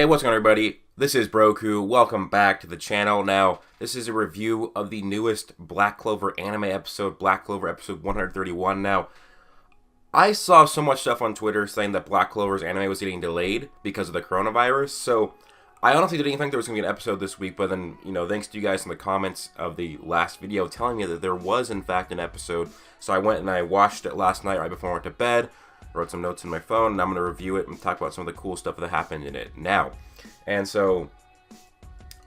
what's going on, everybody? This is Broku. Welcome back to the channel. Now, this is a review of the newest Black Clover anime episode, Black Clover episode 131. Now, I saw so much stuff on Twitter saying that Black Clover's anime was getting delayed because of the coronavirus, so I honestly didn't think there was going to be an episode this week, but then, thanks to you guys in the comments of the last video telling me that there was, in fact, an episode, so I went and I watched it last night right before I went to bed, wrote some notes in my phone, and I'm going to review it and talk about some of the cool stuff that happened in it now. And so,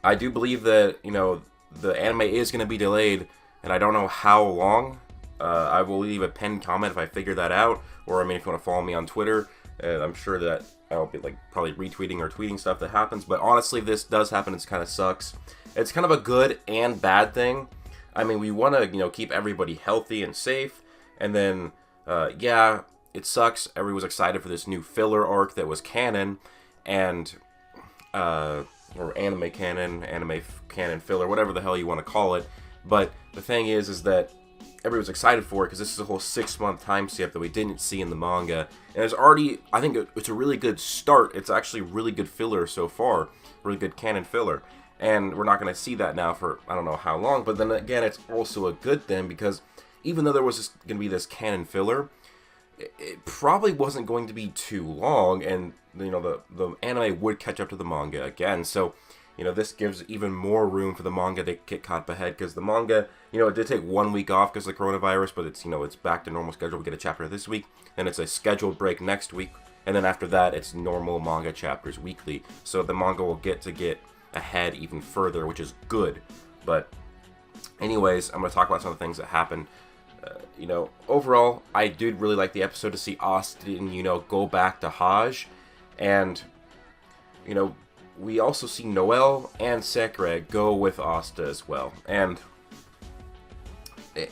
I do believe that, the anime is going to be delayed, and I don't know how long. I will leave a pinned comment if I figure that out, or, if you want to follow me on Twitter, I'm sure that I'll be, probably retweeting or tweeting stuff that happens, but honestly, if this does happen, it kind of sucks. It's kind of a good and bad thing. I mean, we want to, keep everybody healthy and safe, and then, yeah, it sucks. Everyone was excited for this new filler arc that was canon, and, or anime canon filler, whatever the hell you want to call it. But the thing is that everyone's excited for it because this is a whole 6-month time skip that we didn't see in the manga. And it's already, I think it's a really good start. It's actually really good filler so far, really good canon filler. And we're not going to see that now for I don't know how long. But then again, it's also a good thing because even though there was going to be this canon filler, it probably wasn't going to be too long, and the anime would catch up to the manga again. So, this gives even more room for the manga to get caught ahead, because the manga, it did take 1 week off because of the coronavirus, but it's it's back to normal schedule. We get a chapter this week, then it's a scheduled break next week, and then after that, it's normal manga chapters weekly. So the manga will get ahead even further, which is good. But anyways, I'm going to talk about some of the things that happened. Overall, I did really like the episode to see Asta and Yuno go back to Hajj, and, we also see Noelle and Sakura go with Asta as well, and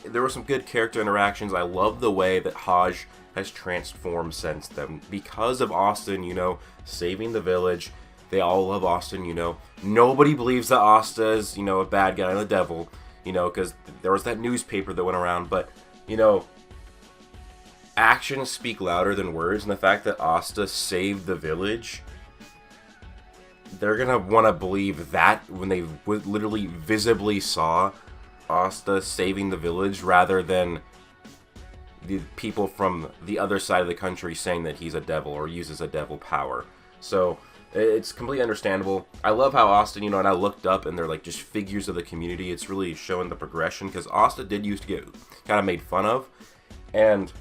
there were some good character interactions. I love the way that Hajj has transformed since then, because of Asta and Yuno saving the village. They all love Asta and Yuno. Nobody believes that Asta is, a bad guy and the devil, because there was that newspaper that went around, but, actions speak louder than words, and the fact that Asta saved the village, they're gonna want to believe that when they literally visibly saw Asta saving the village, rather than the people from the other side of the country saying that he's a devil or uses a devil power. So it's completely understandable. I love how Asta, and I looked up and they're just figures of the community. It's really showing the progression, because Asta did used to get kind of made fun of, and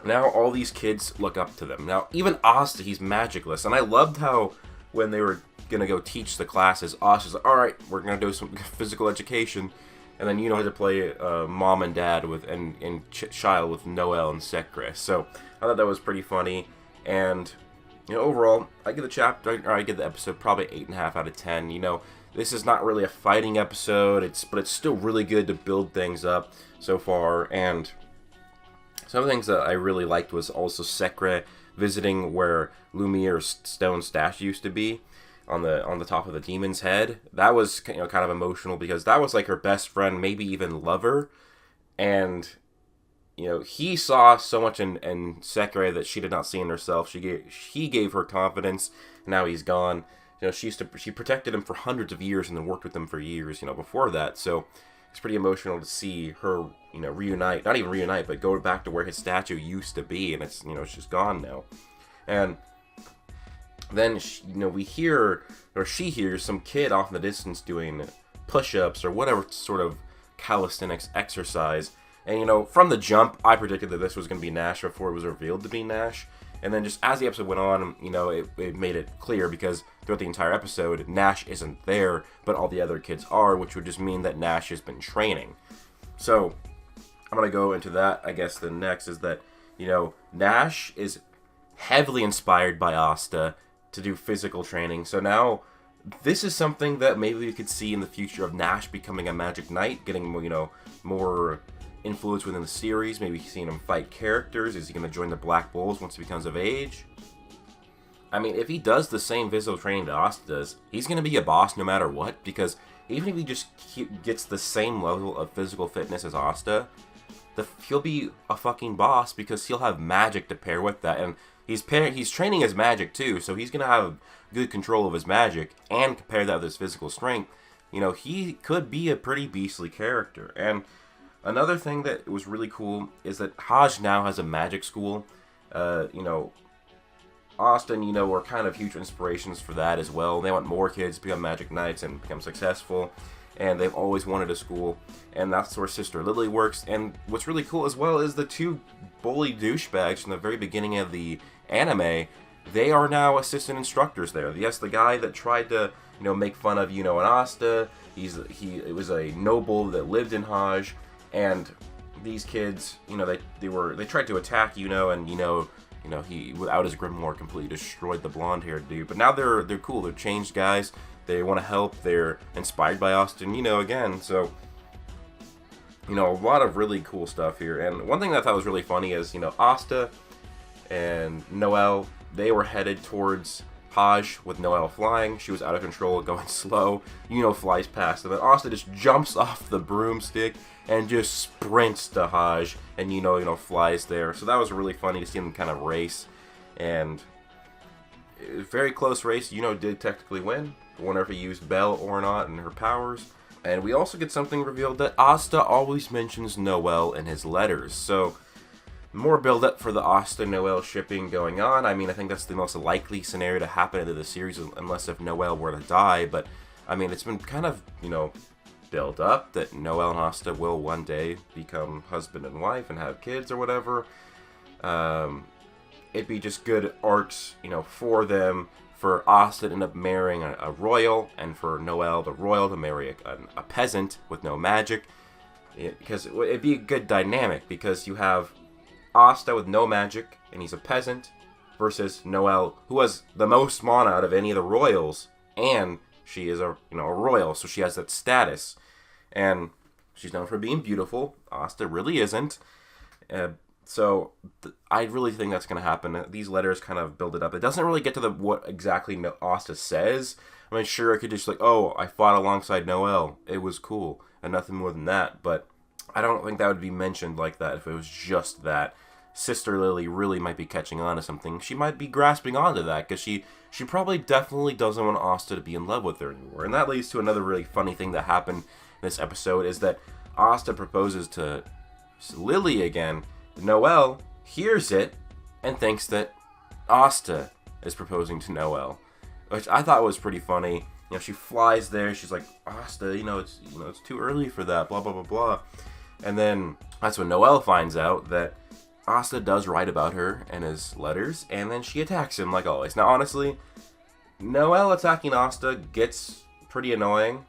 now all these kids look up to them. Now even Asta, he's magicless, and I loved how when they were gonna go teach the classes, Asta's like, "All right, we're gonna do some physical education," and then had to play mom and dad and child with Noelle and Sakura. So I thought that was pretty funny, and overall, I give the episode probably 8.5 out of 10. This is not really a fighting episode, but it's still really good to build things up so far. And some of the things that I really liked was also Sakura visiting where Lumiere's stone statue used to be on the top of the demon's head. That was kind of emotional, because that was her best friend, maybe even lover, and he saw so much in Sakura that she did not see in herself. He gave her confidence. Now he's gone. She protected him for hundreds of years and then worked with him for years, before that. So it's pretty emotional to see her, reunite, not even reunite, but go back to where his statue used to be, and it's, it's just gone now. And then, we hear, or she hears some kid off in the distance doing push-ups or whatever sort of calisthenics exercise. And, from the jump, I predicted that this was going to be Nash before it was revealed to be Nash. And then just as the episode went on, it made it clear, because throughout the entire episode, Nash isn't there, but all the other kids are, which would just mean that Nash has been training. So, I'm going to go into that. I guess the next is that, Nash is heavily inspired by Asta to do physical training. So now, this is something that maybe we could see in the future of Nash becoming a magic knight, getting, more influence within the series, maybe seeing him fight characters. Is he going to join the Black Bulls once he becomes of age? I mean, if he does the same physical training that Asta does, he's going to be a boss no matter what, because even if he just gets the same level of physical fitness as Asta, he'll be a fucking boss, because he'll have magic to pair with that, and he's training his magic too, so he's gonna have good control of his magic, and compare that with his physical strength. You know, he could be a pretty beastly character. And another thing that was really cool is that Hajj now has a magic school. You know, Asta and Yuno were kind of huge inspirations for that as well. They want more kids to become magic knights and become successful, and they've always wanted a school, and that's where Sister Lily works. And what's really cool as well is the two bully douchebags from the very beginning of the anime, they are now assistant instructors there. Yes, the guy that tried to, you know, make fun of Yuno and Asta, it was a noble that lived in Hajj, and these kids, you know, they tried to attack Yuno, and he, without his grimoire, completely destroyed the blonde-haired dude. But now they're cool. They're changed guys. They want to help. They're inspired by Asta and Yuno again. So, you know, a lot of really cool stuff here. And one thing that I thought was really funny is, you know, Asta and Noelle, they were headed towards Hajj with Noelle flying. She was out of control, going slow. Yuno flies past them, and Asta just jumps off the broomstick and just sprints to Hajj, and Yuno flies there. So that was really funny to see them kind of race, and it was a very close race. Yuno did technically win. I wonder if he used Belle or not and her powers. And we also get something revealed that Asta always mentions Noelle in his letters. So more build up for the Asta Noelle shipping going on. I mean, I think that's the most likely scenario to happen in the series, unless if Noelle were to die. But I mean, it's been kind of, you know, build up that Noelle and Asta will one day become husband and wife and have kids or whatever. It'd be just good arcs, you know, for them, for Asta to end up marrying a royal, and for Noelle, the royal, to marry a peasant with no magic. Because it'd be a good dynamic, because you have Asta with no magic, and he's a peasant, versus Noelle, who has the most mana out of any of the royals, and she is a royal, so she has that status, and she's known for being beautiful. Asta really isn't. So I really think that's going to happen. These letters kind of build it up. It doesn't really get to what exactly Asta says. I mean, sure, it could just oh, I fought alongside Noelle. It was cool, and nothing more than that. But I don't think that would be mentioned like that if it was just that. Sister Lily really might be catching on to something. She might be grasping onto that, because she probably definitely doesn't want Asta to be in love with her anymore. And that leads to another really funny thing that happened in this episode, is that Asta proposes to Lily again. Noelle hears it and thinks that Asta is proposing to Noelle, which I thought was pretty funny. You know, she flies there. She's like, Asta, it's too early for that. Blah blah blah blah. And then that's when Noelle finds out that Asta does write about her in his letters, and then she attacks him like always. Now, honestly, Noelle attacking Asta gets pretty annoying,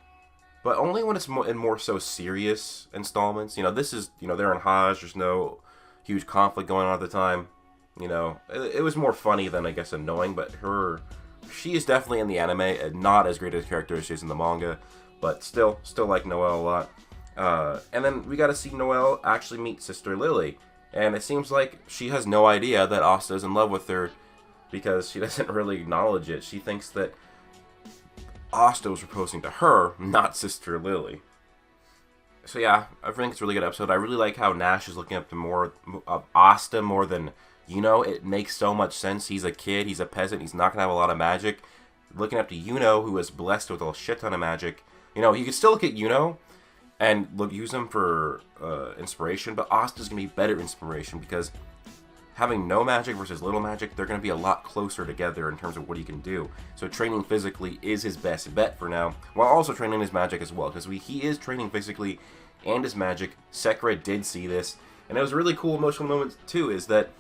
but only when it's in more so serious installments. You know, this is, they're in Hajj. There's no huge conflict going on at the time. It was more funny than, I guess, annoying, but she is definitely in the anime, and not as great a character as she is in the manga, but still like Noelle a lot. And then we got to see Noelle actually meet Sister Lily, and it seems like she has no idea that Asta is in love with her, because she doesn't really acknowledge it. She thinks that Asta was proposing to her, not Sister Lily. So yeah, I think it's a really good episode. I really like how Nash is looking up to more of Asta more than Yuno. It makes so much sense. He's a kid, he's a peasant, he's not going to have a lot of magic. Looking up to Yuno, who is blessed with a shit ton of magic. You could still look at Yuno and use him for inspiration, but Asta's going to be better inspiration, because having no magic versus little magic, they're going to be a lot closer together in terms of what he can do. So training physically is his best bet for now, while also training his magic as well, because he is training physically and his magic. Sakura did see this, and it was a really cool emotional moment too, is that,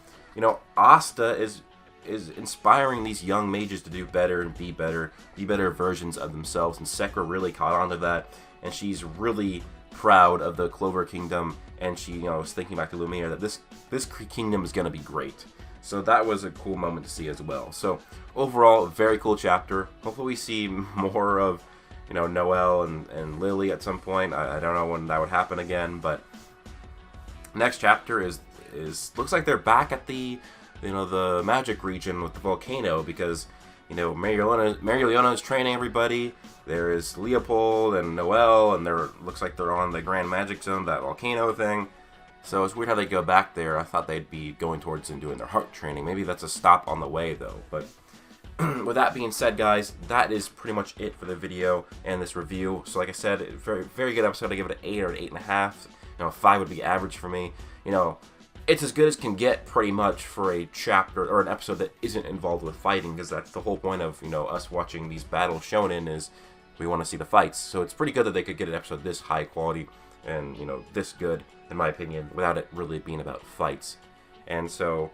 Asta is inspiring these young mages to do better and be better versions of themselves, and Sakura really caught on to that, and she's really proud of the Clover Kingdom, and she, was thinking back to Lumiere that this kingdom is going to be great. So that was a cool moment to see as well. So overall, very cool chapter. Hopefully we see more of, Noelle and Lily at some point. I don't know when that would happen again, but next chapter is looks like they're back at the, the magic region with the volcano, because, Mariolena is training everybody. There is Leopold and Noelle, and looks like they're on the Grand Magic Zone, that volcano thing. So it's weird how they go back there. I thought they'd be going towards and doing their heart training. Maybe that's a stop on the way, though. But with that being said, guys, that is pretty much it for the video and this review. So like I said, very, very good episode. I give it an 8 or an 8.5. You know, 5 would be average for me. You know, it's as good as can get pretty much for a chapter or an episode that isn't involved with fighting, because that's the whole point of, you know, us watching these battles shonen is we want to see the fights. So it's pretty good that they could get an episode this high quality and, you know, this good, in my opinion, without it really being about fights. And so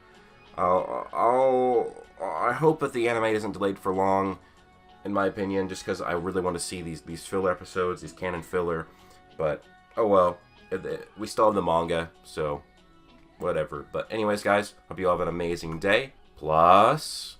I hope that the anime isn't delayed for long, in my opinion, just because I really want to see these filler episodes, these canon filler. But, oh well, we still have the manga, so whatever. But anyways, guys, hope you all have an amazing day. Plus...